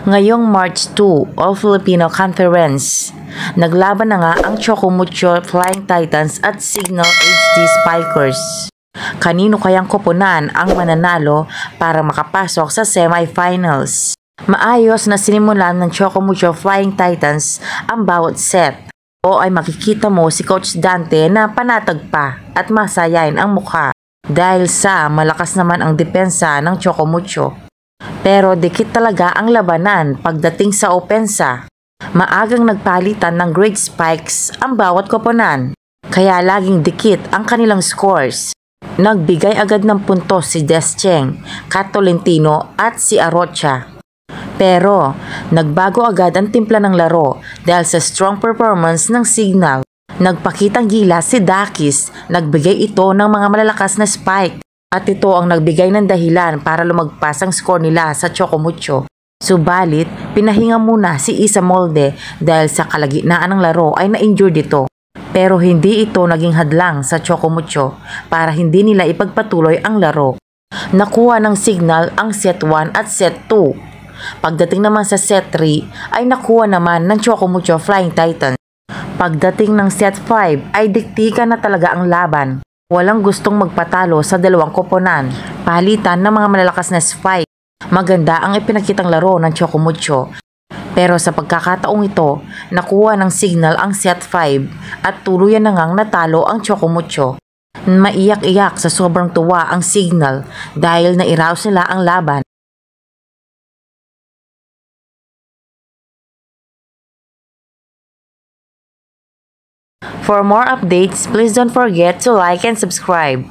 Ngayong March 2, All-Filipino Conference, naglaban na nga ang Chocomucho Flying Titans at Signal HD Spikers. Kanino kayang koponan ang mananalo para makapasok sa semifinals? Maayos na sinimulan ng Chocomucho Flying Titans ang bawat set. O ay makikita mo si Coach Dante na panatag pa at masayain ang mukha dahil sa malakas naman ang depensa ng Chocomucho. Pero dikit talaga ang labanan pagdating sa opensa. Maagang nagpalitan ng great spikes ang bawat koponan, kaya laging dikit ang kanilang scores. Nagbigay agad ng puntos si Descheng, Kat Tolentino at si Arocha. Pero nagbago agad ang timpla ng laro dahil sa strong performance ng Signal. Nagpakitang gila si Dakis, nagbigay ito ng mga malalakas na spike. At ito ang nagbigay ng dahilan para lumagpas ang score nila sa Chocomucho. Subalit, pinahinga muna si Isa Molde dahil sa kalagitnaan ng laro ay na-injured ito. Pero hindi ito naging hadlang sa Chocomucho para hindi nila ipagpatuloy ang laro. Nakuha ng Signal ang set 1 at set 2. Pagdating naman sa set 3 ay nakuha naman ng Chocomucho Flying Titans. Pagdating ng set 5 ay diktikan na talaga ang laban. Walang gustong magpatalo sa dalawang koponan. Palitan ng mga malalakas na spike. Maganda ang ipinakitang laro ng Chocomucho. Pero sa pagkakataong ito, nakuha ng Signal ang set 5 at tuluyan na ngang natalo ang Chocomucho. Maiyak-iyak sa sobrang tuwa ang Signal dahil nairaos nila ang laban. For more updates, please don't forget to like and subscribe.